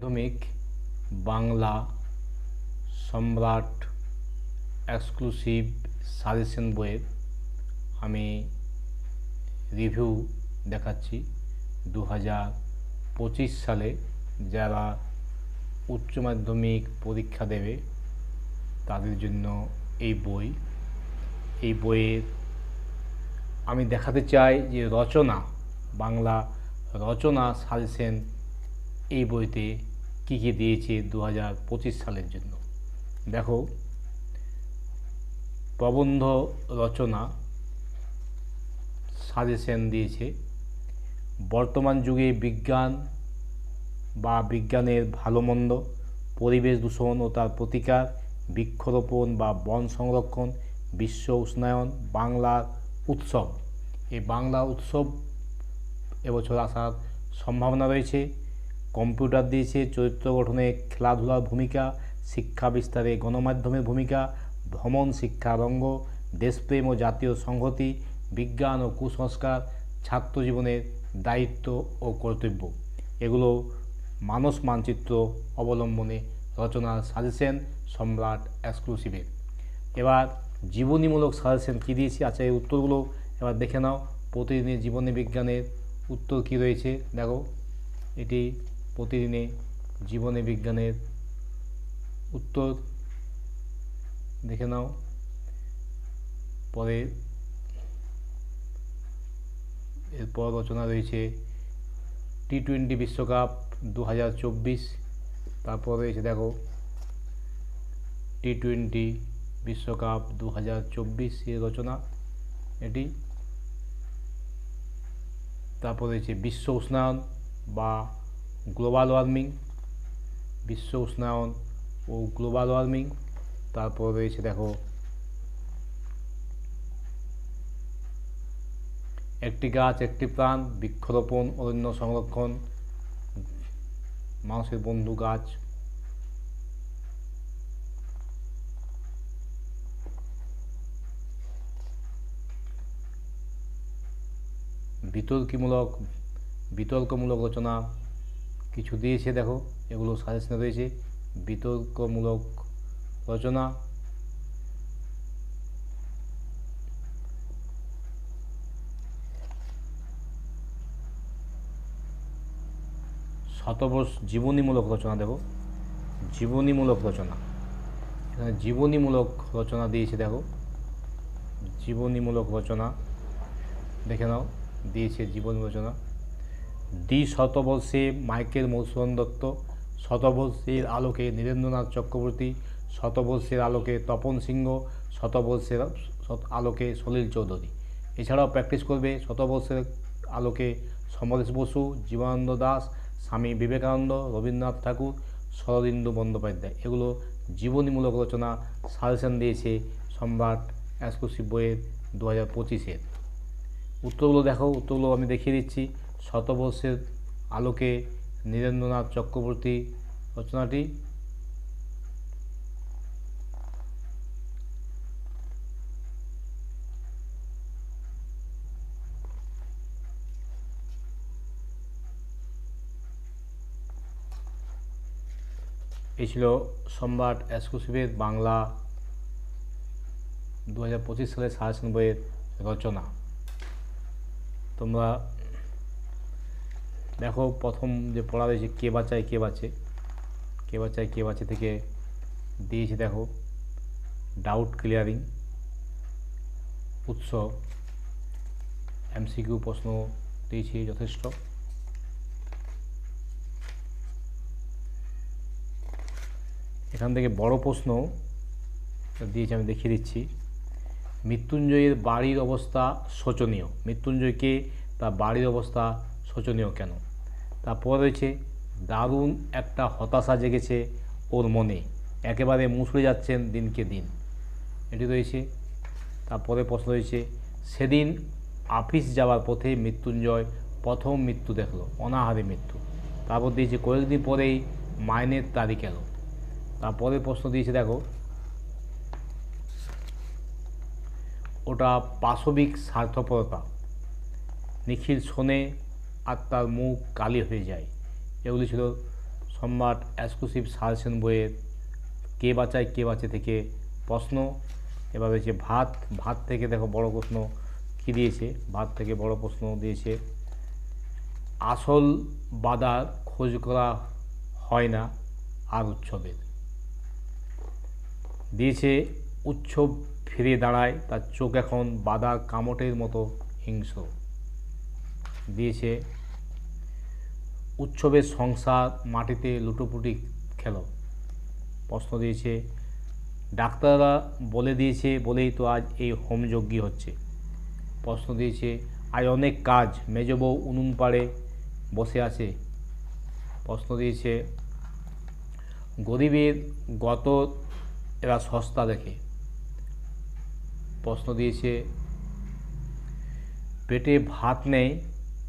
মাধ্যমিক বাংলা সম্রাট exclusive suggestion বইয়ের আমি রিভিউ দেখাচ্ছি। 2025 সালে যারা উচ্চ মাধ্যমিক পরীক্ষা দেবে তাদের জন্য এই বইয়ের আমি দেখাতে চাই যে রচনা, বাংলা রচনা সাজেশন এই বইতে কী কী দিয়েছে 2025 সালের জন্য। দেখো, প্রবন্ধ রচনা সাজেশন দিয়েছে। বর্তমান যুগে বিজ্ঞান বা বিজ্ঞানের ভালো মন্দ, পরিবেশ দূষণ ও তার প্রতিকার, বৃক্ষরোপণ বা বন সংরক্ষণ, বিশ্ব উষ্ণায়ন, বাংলার উৎসব। এই বাংলা উৎসব এবছর আসার সম্ভাবনা রয়েছে। কম্পিউটার দিয়েছে, চরিত্র গঠনে খেলাধুলার ভূমিকা, শিক্ষা বিস্তারে গণমাধ্যমের ভূমিকা, ভ্রমণ শিক্ষারঙ্গ, দেশপ্রেম ও জাতীয় সংহতি, বিজ্ঞান ও কুসংস্কার, ছাত্র জীবনের দায়িত্ব ও কর্তব্য। এগুলো মানস মানচিত্র অবলম্বনে রচনার সাজেশন সম্রাট এক্সক্লুসিভের। এবার জীবনীমূলক সাজেশন কী দিয়েছি, আচ্ছা এই উত্তরগুলো এবার দেখে নাও। প্রতিদিনের জীবনে বিজ্ঞানের উত্তর কী রয়েছে দেখো, এটি প্রতিদিনে জীবনে বিজ্ঞানের উত্তর দেখে নাও। পরে এরপর রচনা রয়েছে টি-20 বিশ্বকাপ 2024। তারপর রয়েছে দেখো টি-20 বিশ্বকাপ 2024 এর রচনা এটি। তারপর রয়েছে বিশ্ব উষ্ণায়ন বা গ্লোবাল ওয়ার্মিং, বিশ্ব উষ্ণায়ন ও গ্লোবাল ওয়ার্মিং। তারপর রয়েছে দেখো একটি গাছ একটি প্রাণ, বৃক্ষরোপণ, অরণ্য সংরক্ষণ, মানুষের বন্ধু গাছ। বিতর্কমূলক রচনা কিছু দিয়েছে দেখো, এগুলো সাজেশনে রয়েছে। বিতর্কমূলক রচনা, শতবর্ষ জীবনীমূলক রচনা দেখো, জীবনীমূলক রচনা, এখানে জীবনীমূলক রচনা দিয়েছে দেখো, জীবনীমূলক রচনা দেখে নাও দিয়েছে জীবনী রচনা। শতবর্ষে মাইকেল মধুসূদন দত্ত, শতবর্ষের আলোকে নীরেন্দ্রনাথ চক্রবর্তী, শতবর্ষের আলোকে তপন সিংহ, শতবর্ষের আলোকে সলিল চৌধুরী। এছাড়াও প্র্যাকটিস করবে শতবর্ষের আলোকে সমরেশ বসু, জীবনানন্দ দাস, স্বামী বিবেকানন্দ, রবীন্দ্রনাথ ঠাকুর, শরদিন্দু বন্দ্যোপাধ্যায়। এগুলো জীবনীমূলক রচনা সাজেশন দিয়েছে সম্রাট এক্সক্লুসিভ বইয়ের 2025-এর। উত্তরগুলো দেখো, উত্তরগুলো আমি দেখিয়ে দিচ্ছি। শতবর্ষের আলোকে নীরেন্দ্রনাথ চক্রবর্তী রচনাটি, এই ছিল সম্রাট এক্সক্লুসিভের বাংলা 2025 সালের সাজেশন বইয়ের রচনা। তোমরা দেখো, প্রথম যে পড়া রয়েছে কে বাঁচায় কে বাঁচে, কে বাঁচায় কে বাঁচে থেকে দিয়েছে দেখো ডাউট ক্লিয়ারিং, উৎস, এমসিকিউ প্রশ্ন দিয়েছি যথেষ্ট। এখান থেকে বড় প্রশ্ন দিয়েছি, আমি দেখিয়ে দিচ্ছি। মৃত্যুঞ্জয়ের বাড়ির অবস্থা শোচনীয়। মৃত্যুঞ্জয়কে তার বাড়ির অবস্থা শোচনীয় কেন? তারপর রয়েছে দারুণ একটা হতাশা জেগেছে ওর মনে, একেবারে মুছড়ে যাচ্ছেন দিনকে দিন, এটি রয়েছে। তারপরে প্রশ্ন রয়েছে সেদিন অফিস যাওয়ার পথে মৃত্যুঞ্জয় প্রথম মৃত্যু দেখলো, অনাহারে মৃত্যু। তারপর দিয়েছে কয়েকদিন পরেই মাইনের তারিখ এলো। তারপরে প্রশ্ন দিয়েছে দেখো ওটা পাশবিক স্বার্থপরতা। নিখিল শোনে আর তার মুখ কালি হয়ে যায়। এগুলি ছিল সম্রাট এক্সক্লুসিভ সাজেশন বইয়ের কে বাঁচায় কে বাঁচে থেকে প্রশ্ন। এবার রয়েছে ভাত। ভাত থেকে দেখো বড় প্রশ্ন কী দিয়েছে, ভাত থেকে বড় প্রশ্ন দিয়েছে আসল বাদার খোঁজ করা হয় না আর উৎসবের। দিয়েছে উৎসব ফিরে দাঁড়ায় তার চোখ এখন বাদার কামটের মতো হিংস্র। দিয়েছে উৎসবের সংসার মাটিতে লুটোপুটি খেলো। প্রশ্ন দিয়েছে ডাক্তাররা বলে দিয়েছে বলেই তো আজ এই হোমযজ্ঞ হচ্ছে। প্রশ্ন দিয়েছে আজ অনেক কাজ, মেজবউ উনুন পাড়ে বসে আছে। প্রশ্ন দিয়েছে গরিবের গত এরা সস্তা দেখে। প্রশ্ন দিয়েছে পেটে ভাত নেই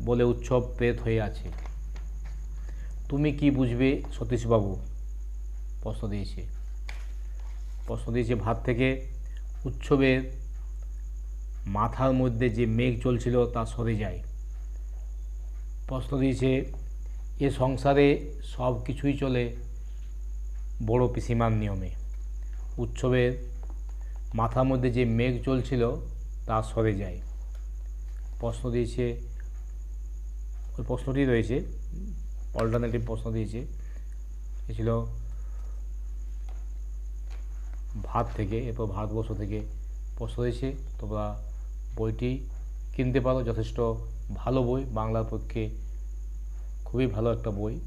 বলে উৎসব পেট হয়ে আছে। তুমি কি বুঝবে সতীশবাবু? প্রশ্ন দিয়েছে। প্রশ্ন দিয়েছে ভাত থেকে উৎসবের মাথার মধ্যে যে মেঘ চলছিল তা সরে যায়। প্রশ্ন দিয়েছে এ সংসারে সব কিছুই চলে বড় পিসিমার নিয়মে। উৎসবের মাথার মধ্যে যে মেঘ চলছিল তা সরে যায়। প্রশ্ন দিয়েছে, ওই প্রশ্নটি রয়েছে, অল্টারনেটিভ প্রশ্ন দিয়েছে, এ ছিল ভাত থেকে, এরপর ভারতবর্ষ থেকে প্রশ্ন দিয়েছে। তোমরা বইটি কিনতে পারো, যথেষ্ট ভালো বই, বাংলার পক্ষে খুবই ভালো একটা বই।